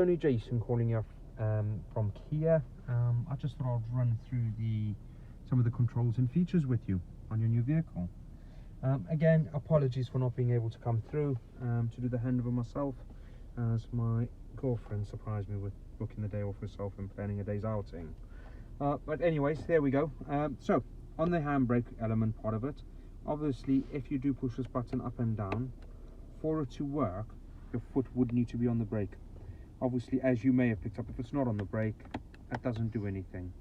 only Jason calling you from Kia. I just thought I'd run through some of the controls and features with you on your new vehicle. Again, apologies for not being able to come through to do the handover myself, as my girlfriend surprised me with booking the day off herself and planning a day's outing. But anyways, there we go. So on the handbrake element part of it, obviously if you do push this button up and down, for it to work, your foot would need to be on the brake. Obviously, as you may have picked up, if it's not on the brake, that doesn't do anything.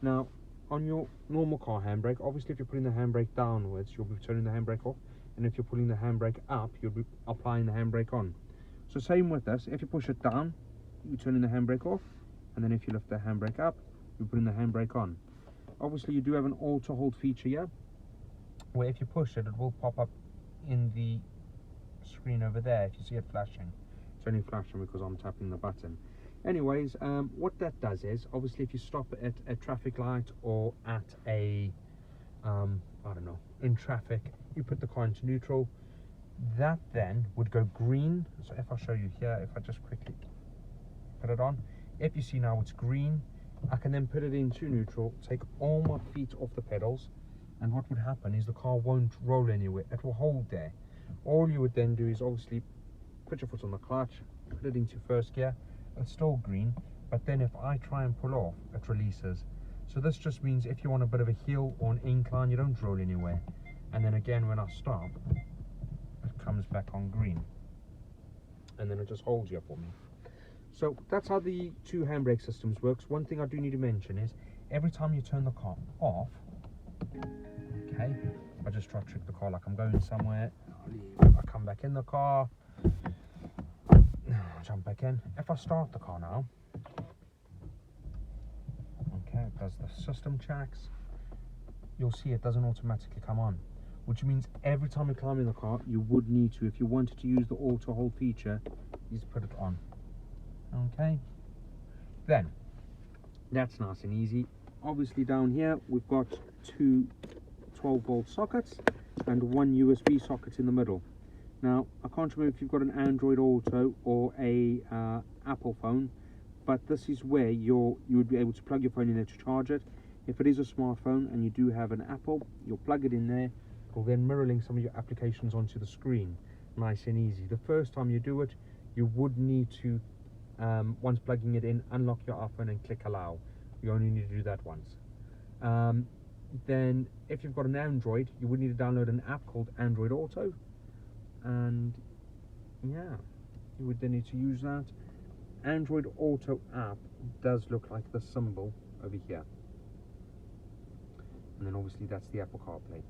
Now, on your normal car handbrake, obviously if you're putting the handbrake downwards, you'll be turning the handbrake off, and if you're pulling the handbrake up, you'll be applying the handbrake on. So same with this, if you push it down, you're turning the handbrake off, and then if you lift the handbrake up, you're putting the handbrake on. Obviously you do have an auto hold feature here, where if you push it, it will pop up in the screen over there if you see it flashing. It's only flashing because I'm tapping the button. Anyways, what that does is, obviously if you stop at a traffic light or at a I don't know, in traffic, you put the car into neutral, that then would go green. So if I show you here, if I just quickly put it on, if you see now it's green, I can then put it into neutral, take all my feet off the pedals, and what would happen is the car won't roll anywhere, it will hold there. All you would then do is obviously put your foot on the clutch, put it into first gear, it's still green, but then if I try and pull off, it releases. So this just means if you want a bit of a hill or an incline, you don't roll anywhere. And then again, when I stop, it comes back on green, and then it just holds you for me. So that's how the two handbrake systems works. One thing I do need to mention is, every time you turn the car off, okay, I just try to trick the car like I'm going somewhere, I come back in the car, jump back in. If I start the car now, okay, it does the system checks, you'll see it doesn't automatically come on, which means every time you climb in the car, you would need to, if you wanted to use the auto hold feature, you just put it on. Okay, then that's nice and easy. Obviously down here we've got two 12-volt sockets and one USB socket in the middle. Now I can't remember if you've got an Android Auto or a Apple phone, but this is where you would be able to plug your phone in there to charge it. If it is a smartphone and you do have an Apple, you'll plug it in there. It will then mirror link some of your applications onto the screen, nice and easy. The first time you do it, you would need to, once plugging it in, unlock your iPhone and click allow. You only need to do that once. Then if you've got an Android, you would need to download an app called Android Auto, and yeah, you would then need to use that. Android Auto app does look like the symbol over here, and then obviously that's the Apple CarPlay,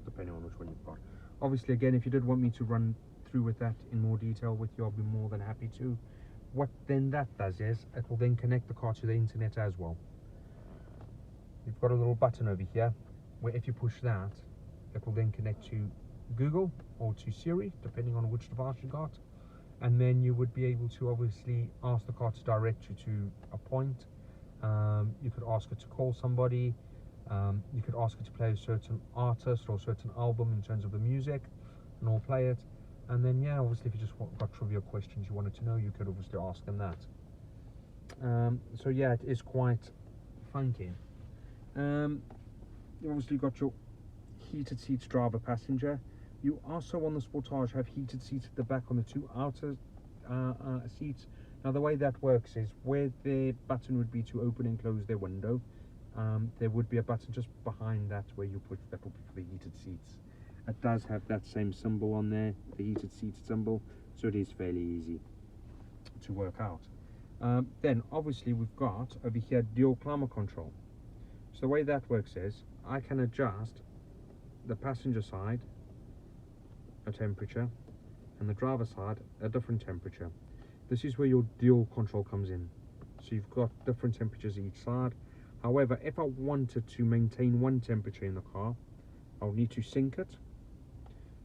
depending on which one you've got. Obviously again, if you did want me to run through with that in more detail with you, I'll be more than happy to. What then that does is, it will then connect the car to the internet as well. You've got a little button over here where if you push that, it will then connect to Google or to Siri, depending on which device you got, and then you would be able to obviously ask the car to direct you to a point. You could ask it to call somebody, you could ask it to play a certain artist or a certain album in terms of the music, and all play it. And then yeah, obviously if you just got trivia questions you wanted to know, you could obviously ask them that. So yeah, it is quite funky. You obviously got your heated seats, driver, passenger. You also on the Sportage have heated seats at the back on the two outer seats. Now the way that works is, where the button would be to open and close their window, there would be a button just behind that where you push, that will be for the heated seats. It does have that same symbol on there, the heated seats symbol, so it is fairly easy to work out. Then obviously we've got over here dual climate control. So the way that works is, I can adjust the passenger side a temperature and the driver side a different temperature. This is where your dual control comes in. So you've got different temperatures each side. However, if I wanted to maintain one temperature in the car, I'll need to sync it.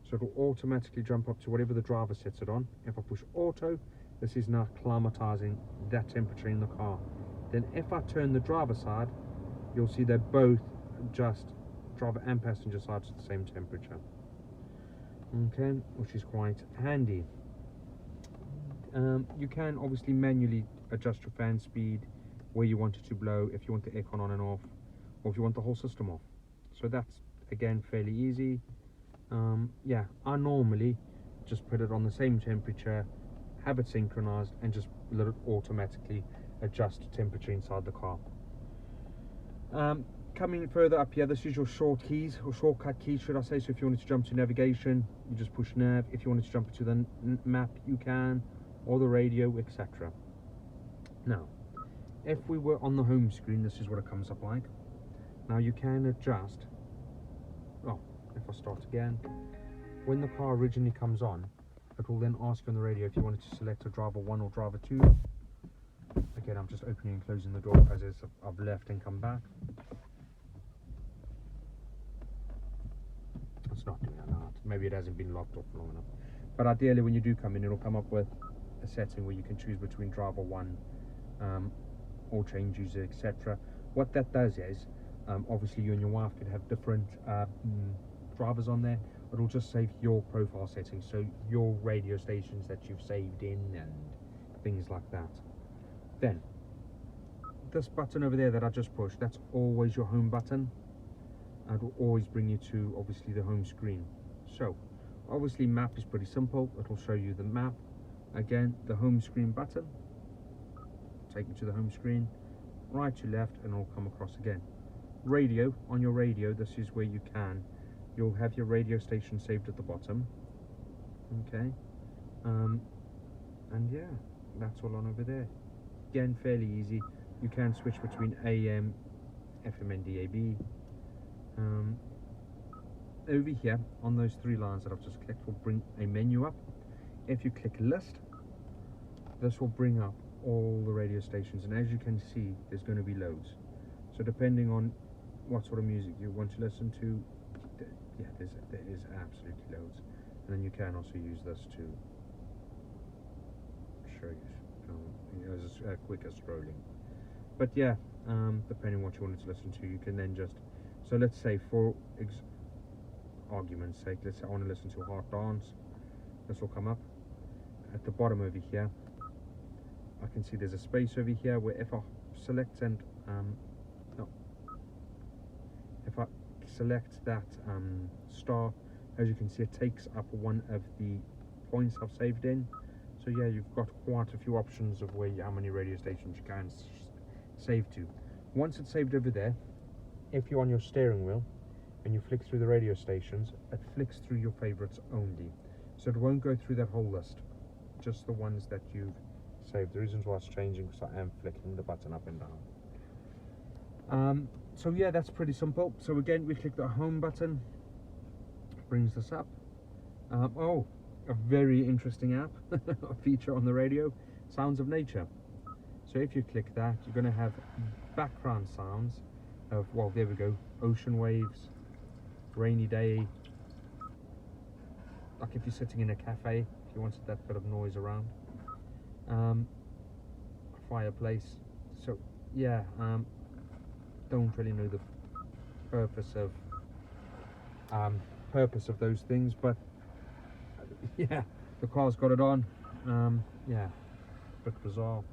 So it'll automatically jump up to whatever the driver sets it on. If I push auto, this is now climatizing that temperature in the car. Then if I turn the driver side, you'll see they're both just driver and passenger sides at the same temperature. Okay, which is quite handy. You can obviously manually adjust your fan speed, where you want it to blow, if you want the aircon on and off, or if you want the whole system off. So that's again fairly easy. Yeah, I normally just put it on the same temperature, have it synchronized, and just let it automatically adjust temperature inside the car. Coming further up here, this is your short keys, or shortcut keys should I say. So if you wanted to jump to navigation, you just push nav. If you wanted to jump to the map, you can, or the radio, etc. Now, if we were on the home screen, this is what it comes up like. Now you can adjust. Oh, if I start again, when the car originally comes on, it will then ask you on the radio if you wanted to select a driver 1 or driver 2. Again, I'm just opening and closing the door as I've left and come back. It's not doing that now. Maybe it hasn't been locked off long enough. But ideally, when you do come in, it'll come up with a setting where you can choose between driver 1 or change user, etc. What that does is, obviously you and your wife could have different drivers on there. It'll just save your profile settings, so your radio stations that you've saved in and things like that. Then this button over there that I just pushed, that's always your home button, and will always bring you to obviously the home screen. So obviously map is pretty simple. It'll show you the map. Again, the home screen button, take you to the home screen, right to left, and it'll come across again. Radio, on your radio, this is where you'll have your radio station saved at the bottom. Okay, and yeah, that's all on over there. Again, fairly easy. You can switch between AM, FM and DAB. Over here on those 3 lines that I've just clicked will bring a menu up. If you click list, this will bring up all the radio stations, and as you can see, there's going to be loads. So depending on what sort of music you want to listen to, yeah, there is absolutely loads. And then you can also use this to show you as quicker scrolling. But yeah, depending on what you wanted to listen to, you can then just, so let's say for argument's sake, let's say I want to listen to Hard Dance. This will come up at the bottom over here. I can see there's a space over here where if I select and if I select that star, as you can see, it takes up one of the points I've saved in. So yeah, you've got quite a few options of how many radio stations you can save to. Once it's saved over there, if you're on your steering wheel and you flick through the radio stations, it flicks through your favorites only. So it won't go through that whole list, just the ones that you've saved. The reasons why it's changing because I am flicking the button up and down. So yeah, that's pretty simple. So again, we click the home button, brings this up. Oh, a very interesting app, a feature on the radio, Sounds of Nature. So if you click that, you're going to have background sounds of, well, there we go, ocean waves, rainy day, like if you're sitting in a cafe, if you wanted that bit of noise around, a fireplace. So yeah, don't really know the purpose of those things, but yeah, the car's got it on. Yeah, bit bizarre.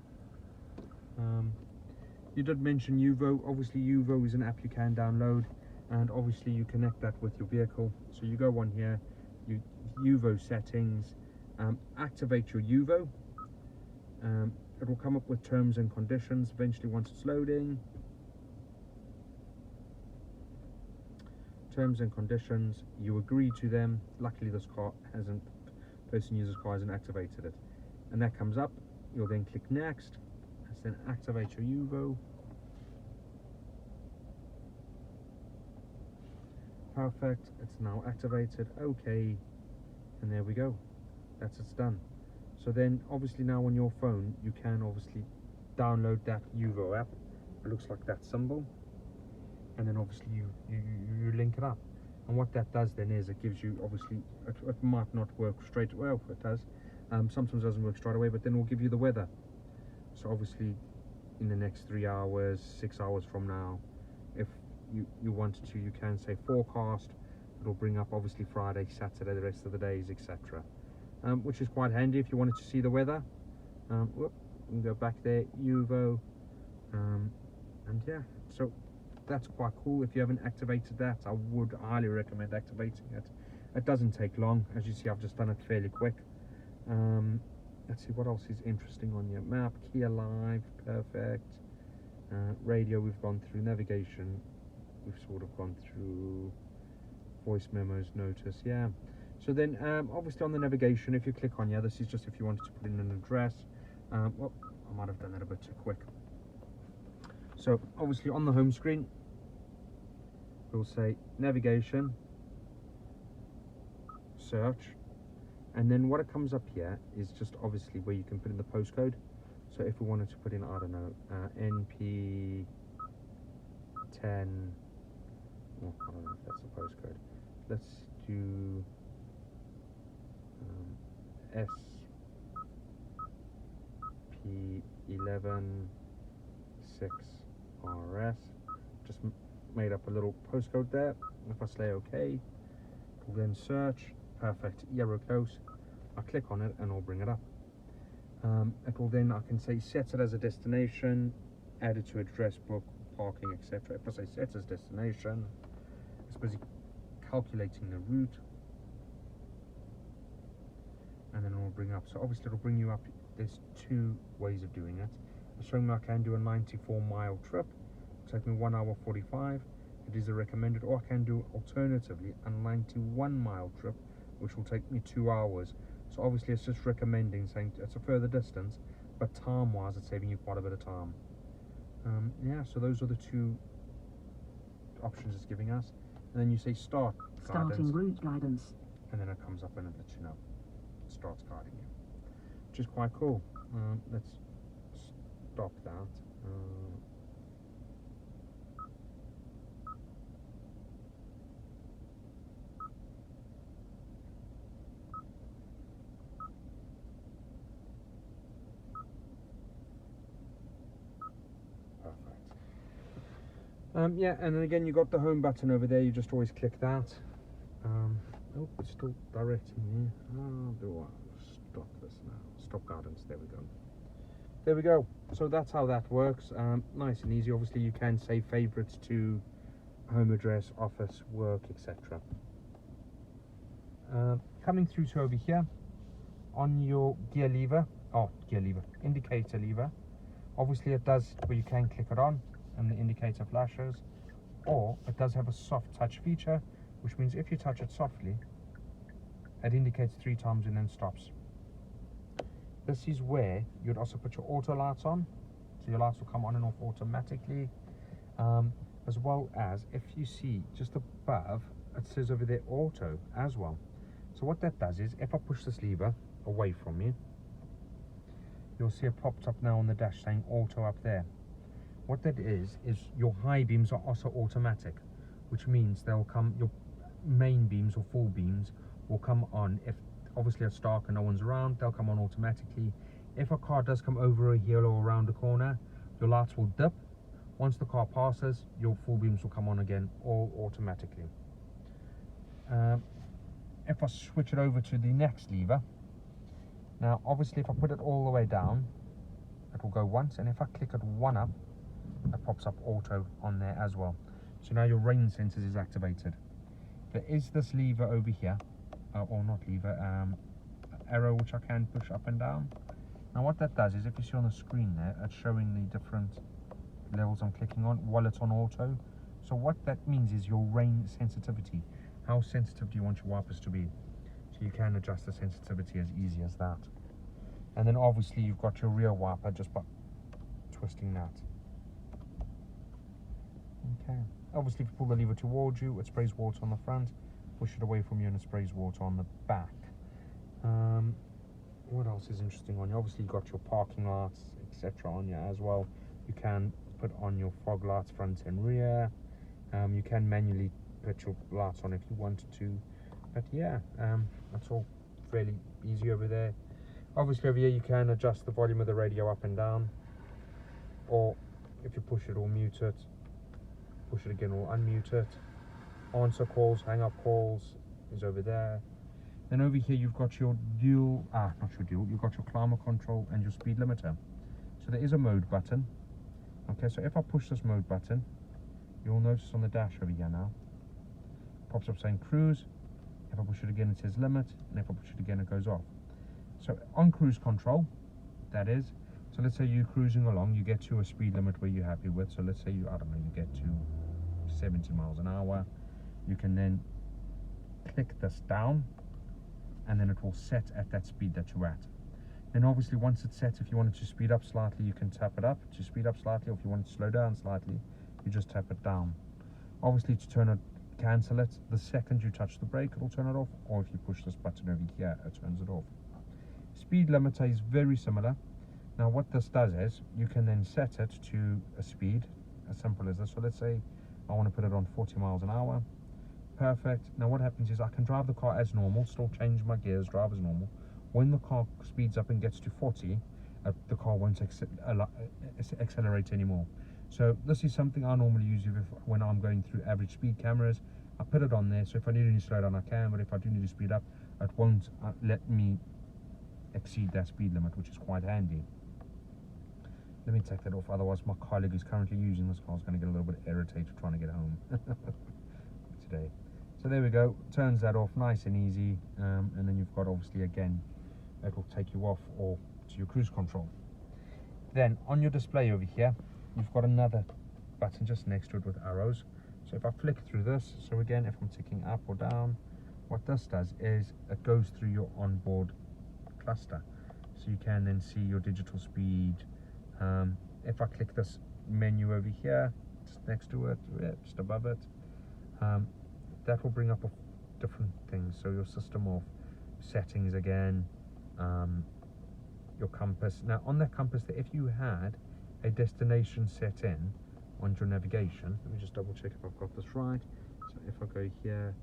You did mention Uvo. Obviously Uvo is an app you can download, and obviously you connect that with your vehicle. So you go on here, you Uvo settings, activate your Uvo. It will come up with terms and conditions eventually once it's loading. Terms and conditions, you agree to them. Luckily this car hasn't, person user's car hasn't activated it, and that comes up. You'll then click next, and then activate your Uvo. Perfect, it's now activated. Okay, and there we go, it's done. So then obviously now on your phone you can obviously download that Uvo app. It looks like that symbol, and then obviously you link it up. And what that does then is it gives you, obviously it might not work straight away. Well, it does, sometimes it doesn't work straight away, but then we'll give you the weather. So obviously in the next 3 hours, 6 hours from now, if you wanted to, you can say forecast. It'll bring up obviously Friday, Saturday, the rest of the days, etc. Which is quite handy if you wanted to see the weather. Whoop, you can go back there, UVO, and yeah, so that's quite cool. If you haven't activated that, I would highly recommend activating it. It doesn't take long. As you see, I've just done it fairly quick. Let's see what else is interesting on your map. Kia Live, perfect. Radio we've gone through. Navigation we've sort of gone through. Voice memos, notice, yeah. So then obviously on the navigation, if you click on, yeah, this is just if you wanted to put in an address. Well, I might have done that a bit too quick. So obviously on the home screen, we'll say navigation, search, and then what it comes up here is just obviously where you can put in the postcode. So if we wanted to put in, I don't know, NP10, well, I don't know if that's the postcode. Let's do SP11 6RS. Just made up a little postcode there. If I say OK, we'll then search. Perfect, yellow close. I click on it and I'll bring it up. It will then, I can say set it as a destination, add it to address book, parking, etc. If I say set as destination, it's busy calculating the route, and then it will bring up. So obviously it'll bring you up. There's two ways of doing it. It's showing me I can do a 94-mile trip. It'll take me 1 hour 45. It is a recommended, or I can do alternatively a 91-mile trip, which will take me 2 hours. So obviously it's just recommending, saying it's a further distance, but time-wise it's saving you quite a bit of time. Yeah, so those are the two options it's giving us. And then you say start Starting route guidance. And then it comes up and it lets you know. It starts guiding you, which is quite cool. Let's stop that. Yeah, and then again you got the home button over there. You just always click that. Oh, it's still directing me. How do I stop this now? Stop guidance. There we go. There we go. So that's how that works. Nice and easy. Obviously you can save favorites to home address, office, work, etc. Coming through to over here on your indicator lever. Obviously it does, where you can click it on and the indicator flashes, or it does have a soft touch feature, which means if you touch it softly, it indicates 3 times and then stops. This is where you'd also put your auto lights on, so your lights will come on and off automatically, as well as if you see just above, it says over there auto as well. So what that does is, if I push this lever away from you, you'll see it popped up now on the dash saying auto up there. What that is your high beams are also automatic, which means they'll come, your main beams or full beams will come on. If obviously it's dark and no one's around, they'll come on automatically. If a car does come over a hill or around a corner, your lights will dip. Once the car passes, your full beams will come on again, all automatically. If I switch it over to the next lever, now obviously if I put it all the way down, it will go once, and if I click it one up, it pops up auto on there as well. So now your rain sensors is activated. There is this lever over here, or not lever, arrow, which I can push up and down. Now what that does is, if you see on the screen there, it's showing the different levels I'm clicking on while it's on auto. So what that means is your rain sensitivity. How sensitive do you want your wipers to be? So you can adjust the sensitivity as easy as that. And then obviously you've got your rear wiper just by twisting that. Okay. Obviously if you pull the lever towards you, it sprays water on the front. Push it away from you and it sprays water on the back. What else is interesting on you? Obviously you've got your parking lights, etc. on you as well. You can put on your fog lights front and rear. You can manually put your lights on if you wanted to. But yeah, that's all fairly easy over there. Obviously over here you can adjust the volume of the radio up and down, or if you push it or mute it, push it again or unmute it. Answer calls, hang up calls is over there. Then over here you've got your dual, not your dual, you've got your climate control and your speed limiter. So there is a mode button. Okay, so if I push this mode button, you'll notice on the dash over here now, it pops up saying cruise. If I push it again, it says limit, and if I push it again, it goes off. So on cruise control, that is, so let's say you're cruising along, you get to a speed limit where you're happy with. So let's say you, I don't know, you get to 70 miles an hour. You can then click this down, and then it will set at that speed that you're at. Then obviously once it's set, if you wanted to speed up slightly, you can tap it up to speed up slightly, or if you want to slow down slightly, you just tap it down. Obviously to turn it, cancel it, the second you touch the brake, it'll turn it off, or if you push this button over here, it turns it off. Speed limiter is very similar. Now what this does is, you can then set it to a speed, as simple as this. So let's say I want to put it on 40 miles an hour. Perfect. Now what happens is I can drive the car as normal, still change my gears, drive as normal. When the car speeds up and gets to 40, the car won't accelerate anymore. So this is something I normally use when I'm going through average speed cameras. I put it on there, so if I need any slow down I can, but if I do need to speed up, it won't let me exceed that speed limit, which is quite handy. Let me take that off, otherwise my colleague who's currently using this car is going to get a little bit irritated trying to get home today. So there we go, turns that off nice and easy, and then you've got obviously again, it will take you off or to your cruise control. Then on your display over here, you've got another button just next to it with arrows. So if I flick through this, so again, if I'm ticking up or down, what this does is it goes through your onboard cluster. So you can then see your digital speed. If I click this menu over here, just next to it, just above it, that will bring up different things. So your system of settings again, your compass. Now on that compass there, if you had a destination set in on your navigation, let me just double check if I've got this right. So if I go here,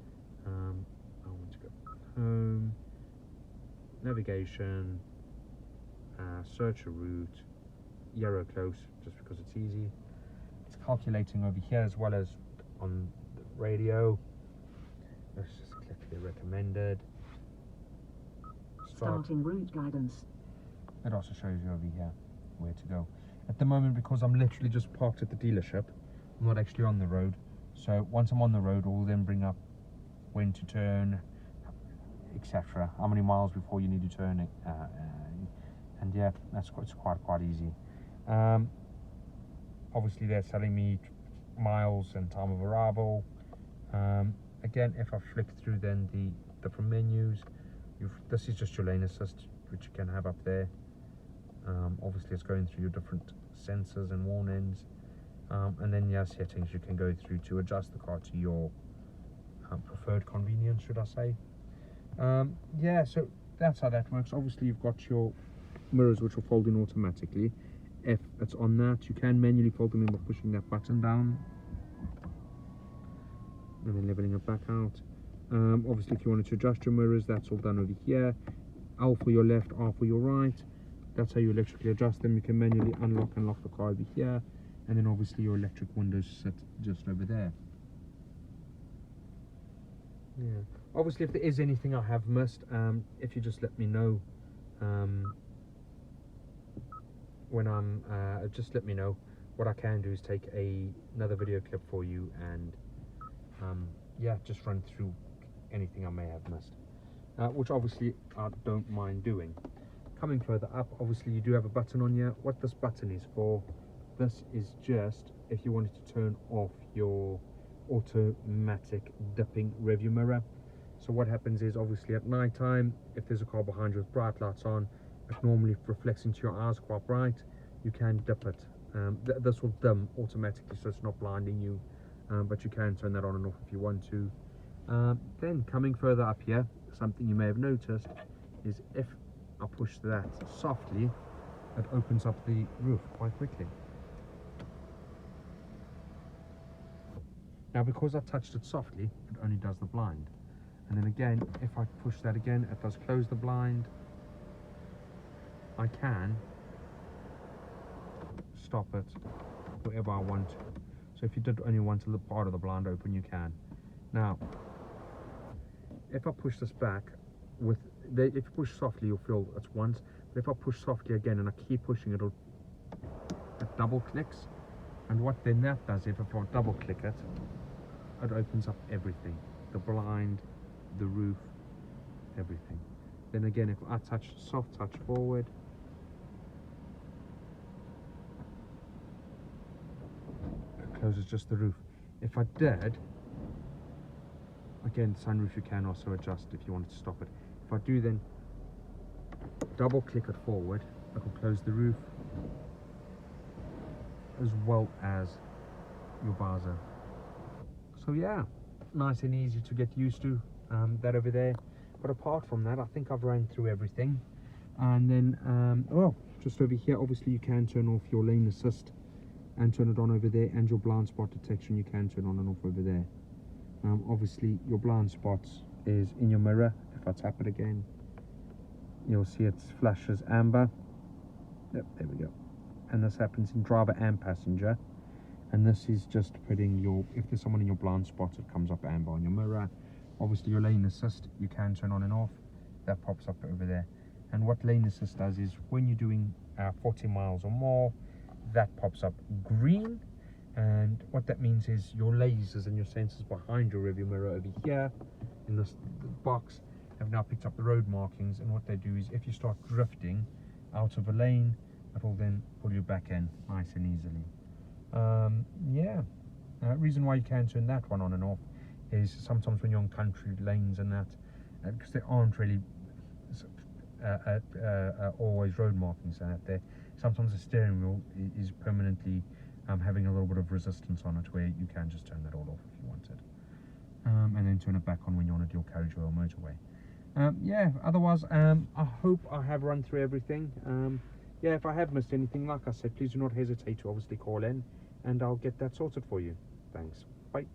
I want to go home, navigation, search a route, Euro close, just because it's easy. It's calculating over here as well as on the radio. Let's just click the recommended. Starting route guidance. It also shows you over here where to go. At the moment, because I'm literally just parked at the dealership, I'm not actually on the road. So once I'm on the road, it will then bring up when to turn, etc. How many miles before you need to turn it, and yeah, it's quite easy. Obviously, they're telling me miles and time of arrival. Again, if I flick through then the different menus, this is just your lane assist, which you can have up there. Obviously it's going through your different sensors and warnings, and then your settings you can go through to adjust the car to your preferred convenience, should I say. Yeah, so that's how that works. Obviously you've got your mirrors which will fold in automatically. If it's on that, you can manually fold them in by pushing that button down and then leveling it back out. Obviously if you wanted to adjust your mirrors, that's all done over here. L for your left, R for your right. That's how you electrically adjust them. You can manually unlock and lock the car over here, and then obviously your electric windows sit just over there. Yeah, obviously if there is anything I have missed, if you just let me know, when I'm just let me know. What I can do is take another video clip for you, and yeah, just run through anything I may have missed, which obviously I don't mind doing. Coming further up, obviously you do have a button on here. What this button is for, this is just if you wanted to turn off your automatic dipping rearview mirror. So what happens is, obviously at night time, if there's a car behind you with bright lights on, it normally reflects into your eyes quite bright. You can dip it. This will dim automatically, so it's not blinding you, but you can turn that on and off if you want to. Then coming further up here, something you may have noticed is if I push that softly, it opens up the roof quite quickly. Now because I touched it softly, it only does the blind. And then again, if I push that again, it does close the blind. I can stop it wherever I want to. So if you did only want a little part of the blind open, you can. Now, if I push this back, if you push softly, you'll feel it's once, but if I push softly again and I keep pushing, it double clicks. And what then that does, if I double click it, it opens up everything, the blind, the roof, everything. Then again, if I soft touch forward, it closes just the roof. If I did, again, sunroof you can also adjust if you wanted to stop it. If I do then double click it forward, I can close the roof as well as your visor. So yeah, nice and easy to get used to, that over there. But apart from that, I think I've ran through everything. And then oh, just over here, obviously you can turn off your lane assist and turn it on over there, and your blind spot detection you can turn on and off over there. Obviously your blind spots is in your mirror. If I tap it again, you'll see it flashes amber. Yep, there we go. And this happens in driver and passenger. And this is just putting if there's someone in your blind spot, it comes up amber on your mirror. Obviously your lane assist you can turn on and off. That pops up over there. And what lane assist does is when you're doing 40 miles or more, that pops up green. And what that means is your lasers and your sensors behind your rearview mirror over here in this box have now picked up the road markings. And what they do is if you start drifting out of a lane, it will then pull you back in nice and easily. Yeah, reason why you can turn that one on and off is sometimes when you're on country lanes and that, because there aren't really always road markings out there, sometimes the steering wheel is permanently having a little bit of resistance on it, where you can just turn that all off if you wanted, and then turn it back on when you're on a dual carriageway or motorway. Yeah, otherwise I hope I have run through everything. Yeah, if I have missed anything, like I said, please do not hesitate to obviously call in and I'll get that sorted for you. Thanks. Bye.